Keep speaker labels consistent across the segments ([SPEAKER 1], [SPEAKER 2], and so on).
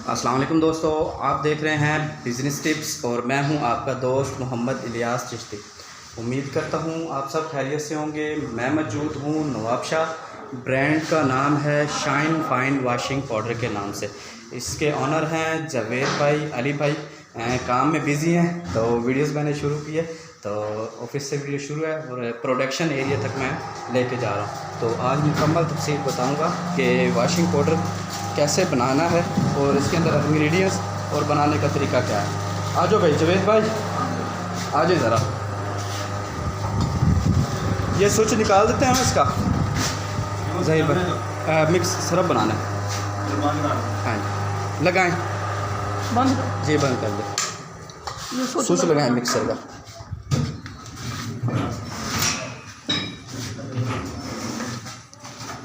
[SPEAKER 1] अस्सलाम वालेकुम दोस्तों, आप देख रहे हैं बिज़नेस टिप्स और मैं हूं आपका दोस्त मोहम्मद इलियास चिश्ती। उम्मीद करता हूं आप सब खैरियत से होंगे। मैं मौजूद हूं नवाबशाह। ब्रांड का नाम है शाइन फाइन वॉशिंग पाउडर के नाम से। इसके ऑनर हैं जावेद भाई, अली भाई। काम में बिज़ी हैं तो वीडियोस मैंने शुरू किए, तो ऑफिस से वीडियो शुरू है और प्रोडक्शन एरिया तक मैं लेके जा रहा हूँ। तो आज मुकम्मल तफसील बताऊँगा कि वॉशिंग पाउडर कैसे बनाना है और इसके अंदर इंग्रेडिएंट्स और बनाने का तरीका क्या है। आ जाओ भाई जावेद भाई, आ जाए ज़रा। ये स्विच निकाल देते हैं हम इसका। सही भाई, मिक्स सिरप बनाना है। हाँ जी, लगाएं।
[SPEAKER 2] बंद
[SPEAKER 1] जी बंद कर दे। स्विच लगाएं मिक्सर का।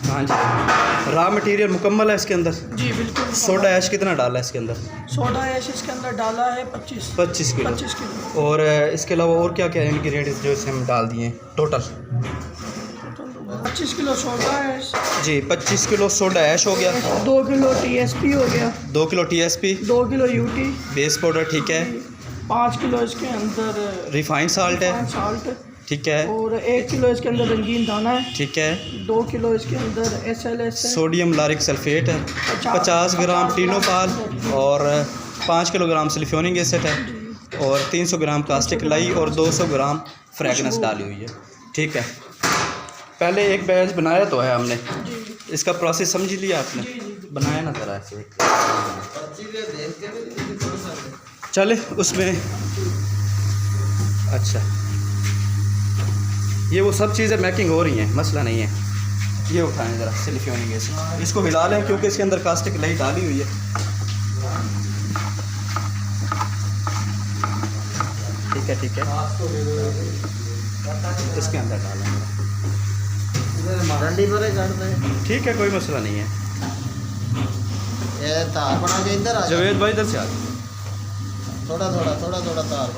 [SPEAKER 1] हाँ जी, रॉ मटेरियल मुकम्मल है इसके अंदर।
[SPEAKER 2] जी बिल्कुल।
[SPEAKER 1] सोडा ऐश कितना डाला है इसके अंदर?
[SPEAKER 2] सोडा ऐश इसके अंदर डाला है 25
[SPEAKER 1] किलो। और इसके अलावा और क्या क्या इंग्रेडिएंट्स जो इसे हम डाल दिए टोटल?
[SPEAKER 2] 25 kilo soda ash.
[SPEAKER 1] जी 25 किलो सोडा ऐश हो गया।
[SPEAKER 2] 2 किलो TSP हो गया।
[SPEAKER 1] 2 kilo TSP।
[SPEAKER 2] 2 kilo UT
[SPEAKER 1] base powder, ठीक है।
[SPEAKER 2] 5 किलो इसके अंदर
[SPEAKER 1] रिफाइंड साल्ट है,
[SPEAKER 2] साल्ट,
[SPEAKER 1] ठीक है।
[SPEAKER 2] और 1 किलो इसके अंदर रंगीन दाना है,
[SPEAKER 1] ठीक है।
[SPEAKER 2] 2 किलो इसके अंदर SLS है,
[SPEAKER 1] सोडियम लारिक सल्फेट है, 50 ग्राम टीनोपाल और 5 किलोग्राम सिलिकॉनिक एसिड है और 300 ग्राम कास्टिक लाई और 200 ग्राम फ्रेगनेंस डाली हुई है, ठीक है। पहले एक बैच बनाया तो है हमने, इसका प्रोसेस समझ लिया आपने? बनाया ना ज़रा ऐसे चले उसमें। अच्छा, ये वो सब चीज़ें मैकिंग हो रही हैं, मसला नहीं है। ये उठाएं ज़रा सिलिकॉनिक एसिड, इसको हिला लें क्योंकि इसके अंदर कास्टिक लाई डाली हुई है। ठीक है, ठीक है, इसके अंदर डालें। ठीक है, कोई मसला नहीं है। जावेद भाई इधर से आ,
[SPEAKER 3] थोड़ा तार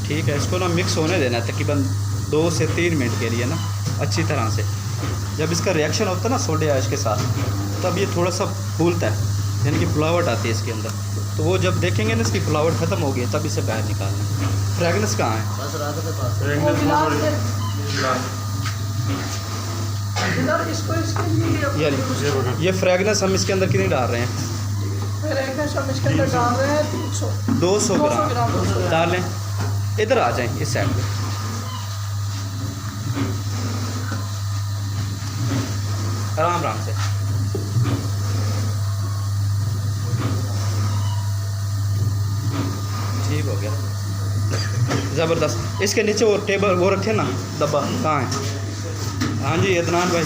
[SPEAKER 1] ठीक है। इसको ना मिक्स होने देना है तकरीबन 2 से 3 मिनट के लिए ना, अच्छी तरह से। जब इसका रिएक्शन होता है ना सोडे ऐश के साथ, तब ये थोड़ा सा फूलता है, यानी कि फ्लावट आती है इसके अंदर। तो वो जब देखेंगे ना इसकी फ्लावट ख़त्म हो गई तब इसे बाहर निकालना। फ्रेगनेंस कहाँ है? ये फ्रेगनेंस हम इसके अंदर कितनी डाल रहे हैं? 200 ग्राम डालें। इधर आ जाएं इस साइड पे। आराम आराम से। ठीक हो गया, ज़बरदस्त। इसके नीचे वो टेबल वो रखे ना, डब्बा कहाँ है? हाँ जी अदनान भाई,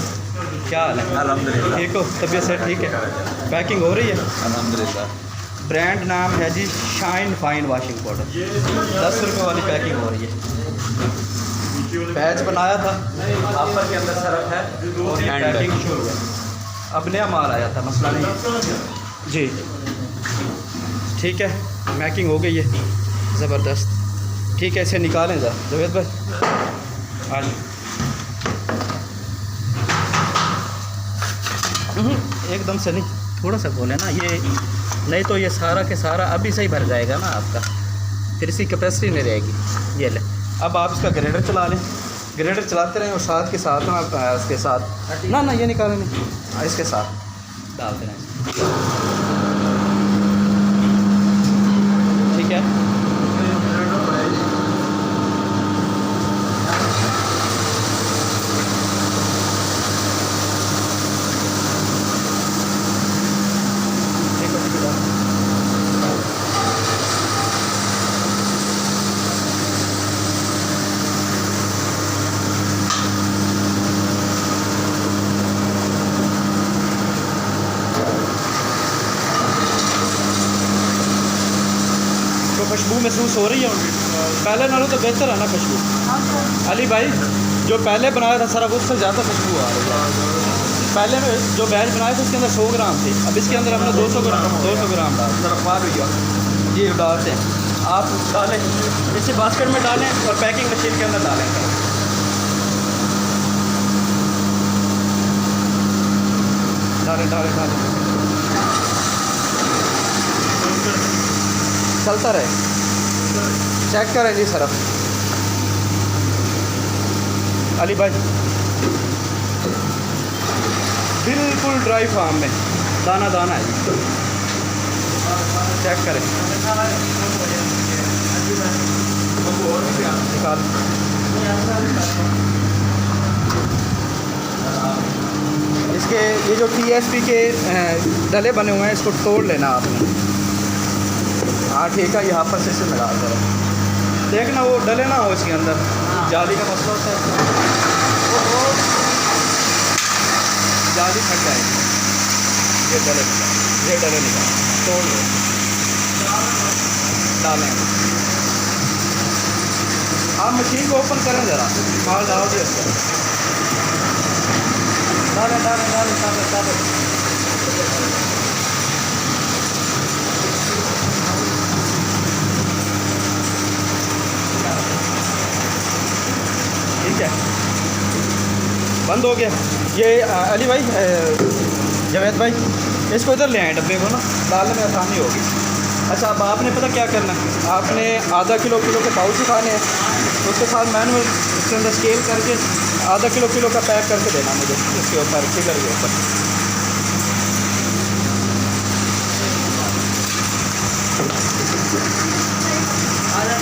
[SPEAKER 1] क्या हाल है?
[SPEAKER 3] अल्हम्दुलिल्लाह।
[SPEAKER 1] ठीक हो? तबीयत से ठीक है? पैकिंग हो रही है?
[SPEAKER 3] अल्हम्दुलिल्लाह।
[SPEAKER 1] ब्रांड नाम है जी शाइन फाइन वॉशिंग पाउडर। 10 रुपये वाली पैकिंग हो रही है। बैच बनाया था, ऑफर के अंदर सरफ है और ये पैकिंग शुरू है। अब नया माल आया था, मसला नहीं जी। ठीक है, मैकिंग हो गई है, ज़बरदस्त। ठीक है, इसे निकालें ज़रा जावेद भाई। आज एकदम से नहीं, थोड़ा सा बोले ना, ये नहीं तो ये सारा के सारा अभी से ही भर जाएगा ना आपका, फिर इसकी कैपेसिटी नहीं रहेगी। ये ले, अब आप इसका ग्रेडर चला लें। ग्रेडर चलाते रहें और साथ के साथ ना इसके साथ ना ये निकालें नहीं, इसके साथ डालते रहें, ठीक है। खुशबू महसूस हो रही है पहले नालों तो बेहतर है ना खुशबू? अली भाई जो पहले बनाया था सर अब उससे ज़्यादा खुशबू आ रही है। पहले में जो बैच बनाया था उसके अंदर 100 ग्राम थी, अब इसके अंदर हमने 200 ग्राम डाल जरा बाहर भैया जी डालते हैं। आप डालें इसे बास्केट में डालें और पैकिंग मशीन के अंदर डालें। डालें डालें डालें चलता रहे। चेक करें जी सर अली भाई, बिल्कुल ड्राई फार्म में दाना दाना है। चेक करें निकाल। इसके ये जो TSP के डले बने हुए हैं इसको तोड़ लेना आपने। हाँ ठीक है, यहाँ पर से इसे मिला कर देखना वो डले ना हो इसके अंदर, जाली का मसला होता है, वो जाली फट जाएगी। ये डले निकाल तोड़ लो, डालें। आप मशीन को ओपन करें ज़रा, माल डाल दिए उसको, डालें डालें डालें डालें डालें। ठीक है, बंद हो गया। ये अली भाई जावेद भाई इसको इधर ले आए डब्बे को ना, डालने में आसानी होगी। अच्छा अब आपने पता क्या करना है, आपने आधा किलो के पाउच उठाने हैं, उसके साथ मैनुअल इसके अंदर स्केल करके आधा किलो का पैक करके देना मुझे इसके ऊपर फिगर के ऊपर।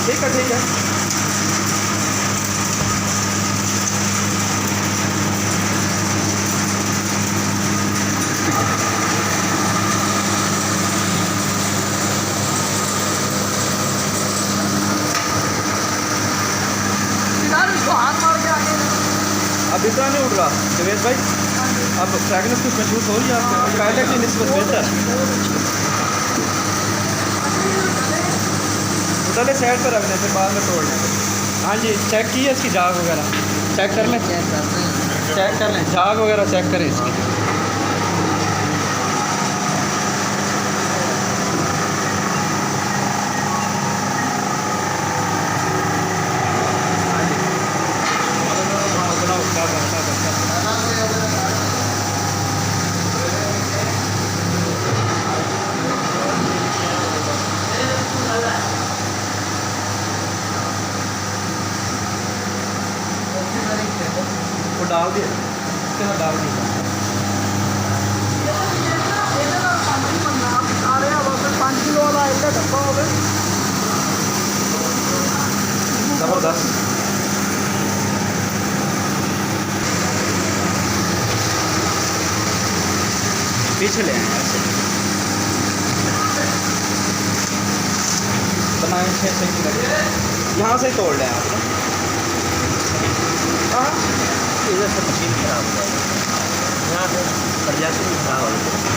[SPEAKER 1] ठीक है ठीक है। अब इतना नहीं उठ रहा जवेद भाई, अब फ्रैगनेंस कुछ महसूस हो रही है आपको? पहले की निस्बत बेहतर। पहले साइड पर रखने फिर बाद में तोड़ लें। हाँ जी चेक की है इसकी झाग वगैरह, चेक कर लें, चेक कर लें झाग वगैरह चेक करें इसकी। वो डाल दिया, उसके साथ डाल दिया।
[SPEAKER 2] 5 किलो वाला एक डब्बा हो गया
[SPEAKER 1] ज़बरदस्त। पीछे ले आए ऐसे बनाए 6 मिनट, यहाँ से ही तोड़ लें आप। हाँ
[SPEAKER 3] इधर से मशीन खराब हो जाएगी, यहाँ से प्रजाति भी खराब हो जाएगी।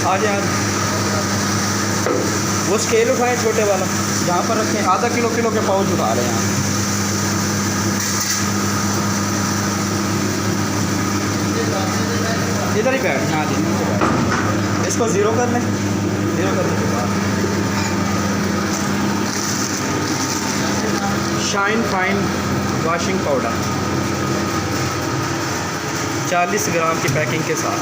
[SPEAKER 1] आ जाए वो स्केल उठाएं छोटे वाला, जहाँ पर रखें आधा किलो के पाउच उठा रहे हैं। इधर ही बैठ, हाँ जी नीचे बैठ। इसको ज़ीरो कर लें, ज़ीरो करने के बाद शाइन फाइन वॉशिंग पाउडर 40 ग्राम की पैकिंग के साथ।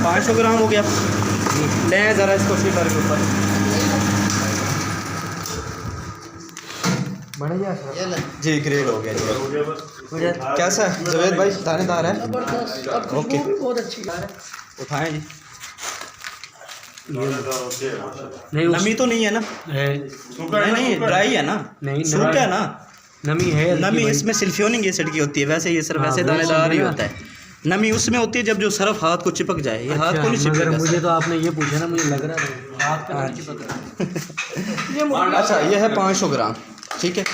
[SPEAKER 1] पाँच 500 ग्राम हो गया। लें ज़रा इसको शीटर के ऊपर।
[SPEAKER 2] बढ़िया
[SPEAKER 3] ये ले।
[SPEAKER 1] जी ग्रेड हो गया जी। कैसा है जवेद भाई, दानेदार है?
[SPEAKER 2] जबरदस्त।
[SPEAKER 1] ओके।
[SPEAKER 2] बहुत अच्छी है।
[SPEAKER 1] उठाएं जी।
[SPEAKER 3] नहीं
[SPEAKER 1] नमी तो नहीं है ना?
[SPEAKER 3] है
[SPEAKER 1] नहीं ड्राई है ना?
[SPEAKER 3] नहीं,
[SPEAKER 1] सूखा है ना?
[SPEAKER 3] नमी है
[SPEAKER 1] नमी इसमें सल्फ्योनिक एसिड की होती है, वैसे ये सिर्फ वैसे दानेदार ही होता है। नमी उसमें होती है जब जो सरफ हाथ को चिपक जाए, ये हाथ को नहीं चिपकेगा।
[SPEAKER 3] मुझे तो आपने ये पूछा ना, मुझे लग रहा था हाथ पे नहीं चिपक रहा।
[SPEAKER 1] अच्छा ये है 500 ग्राम, ठीक है।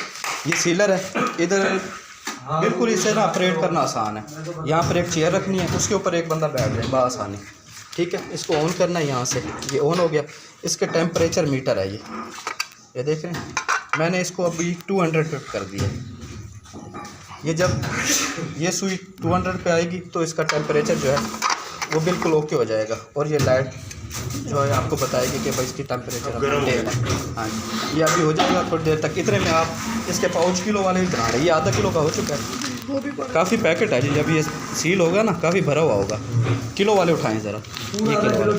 [SPEAKER 1] ये सीलर है, इधर बिल्कुल इसे ना ऑपरेट करना आसान है। यहाँ पर एक चेयर रखनी है, उसके ऊपर एक बंदा बैठ जाए बआसानी, ठीक है। इसको ऑन करना है यहाँ से, ये ऑन हो गया। इसके टेम्परेचर मीटर है ये देख रहे हैं। मैंने इसको अभी 200 पे कर दिया। ये जब ये सुई 200 पे आएगी तो इसका टेम्परेचर जो है वो बिल्कुल ओके हो जाएगा, और ये लाइट जो है आपको बताएगी कि भाई इसकी टेम्परेचर अपडेट है। हाँ जी, ये अभी हो जाएगा थोड़ी देर तक। इतने में आप इसके पाउच किलो वाले भी बना रहे हैं। ये आधा किलो का हो चुका है, काफ़ी पैकेट है जी। जब ये सील होगा ना काफ़ी भरा हुआ होगा। किलो वाले उठाएं ज़रा, ये किलो वाले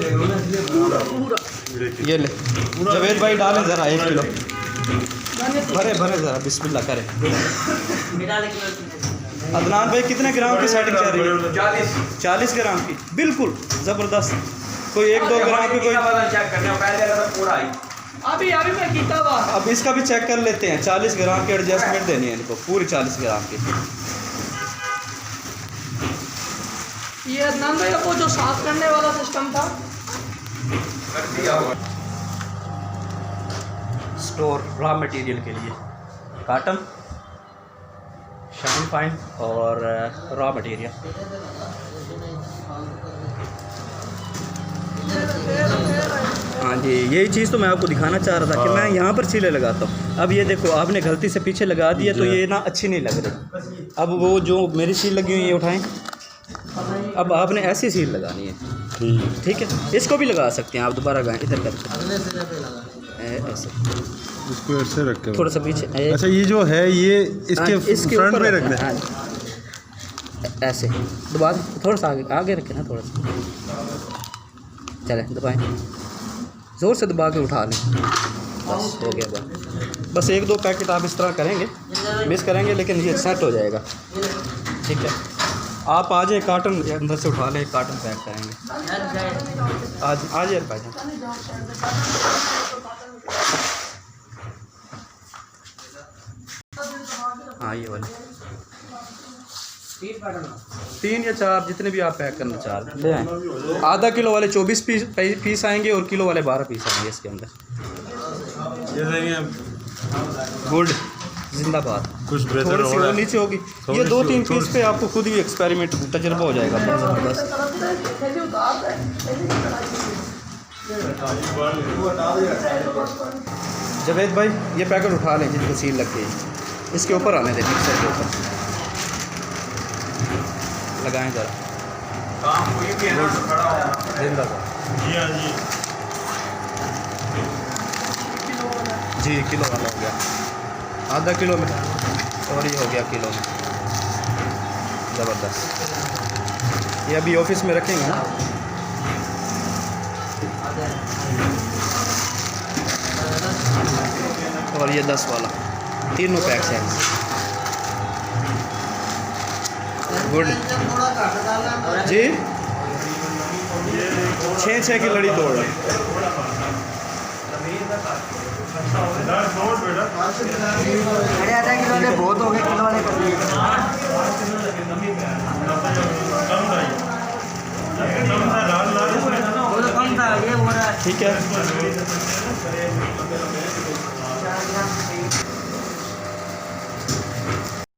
[SPEAKER 1] ये ले जवेद भाई डालें ज़रा 1 किलो भरे ज़रा, बिस्मिल्लाह करें। अदनान भाई कितने ग्राम की सेटिंग चल रही है? 40 ग्राम की, बिल्कुल ज़बरदस्त। कोई 1-2 ग्राम की कोई
[SPEAKER 2] चेक करने पहले पूरा ही अभी मैं कीता हुआ।
[SPEAKER 1] अब इसका भी चेक कर लेते हैं। 40 ग्राम की एडजस्टमेंट देनी है इनको, पूरी 40 ग्राम की।
[SPEAKER 2] ये अदनान भाई वो जो साफ करने वाला सिस्टम था
[SPEAKER 3] कर दिया।
[SPEAKER 1] स्टोर रॉ मटेरियल के लिए काटन, शाइन फाइन और रॉ मटेरियल। हाँ जी, यही चीज़ तो मैं आपको दिखाना चाह रहा था कि मैं यहाँ पर सीले लगाता हूँ। अब ये देखो आपने गलती से पीछे लगा दिया तो ये ना अच्छी नहीं लग रही। अब वो जो मेरी सील लगी हुई है ये उठाएं। अब आपने ऐसी सील लगानी है, ठीक है। इसको भी लगा सकते हैं आप, दोबारा गए इधर करके ऐसे,
[SPEAKER 4] इसको ऐसे रख के
[SPEAKER 1] थोड़ा सा पीछे।
[SPEAKER 4] अच्छा ये जो है ये इसके फ्रंट पे रखना है।
[SPEAKER 1] ऐसे दबा, थोड़ा सा आगे रखें ना, थोड़ा सा चले दबाएं, ज़ोर से दबा के उठा लें, बस हो गया। बस 1-2 पैकेट आप इस तरह करेंगे, मिस करेंगे, लेकिन ये सेट हो जाएगा, ठीक है। आप आ जाए, कार्टन अंदर से उठा लें, कार्टन पैक करेंगे। आज यार भाई हाँ ये वाले 3 या 4 जितने भी आप पैक करना चाह रहे ले आएँ। आधा किलो वाले 24 पीस आएंगे और किलो वाले 12 पीस आएंगे इसके अंदर। गुड जिंदाबाद।
[SPEAKER 4] कुछ
[SPEAKER 1] थोड़ी सी और नीचे होगी, ये 2-3 पीस पे आपको खुद ही एक्सपेरिमेंट तजर्बा हो जाएगा ज़बरदस्त। जवेद भाई ये पैकेट उठा लें जिनको सील लग गई, इसके ऊपर आने दें, मिक्सर के ऊपर लगाएं ज़रा।
[SPEAKER 3] काम कोई भी है ना खड़ा हो
[SPEAKER 1] जिंदाबाद जी। किलो वाला हो गया, आधा किलो में, और ये हो गया किलो में, ज़बरदस्त। ये अभी ऑफिस में रखेंगे ना। और ये 10 वाला, तीनों पैक्स हैं। गुड जी, 6 की लड़ी तोड़ रहे।
[SPEAKER 3] बहुत हो गए किलो वाले
[SPEAKER 1] ठीक है।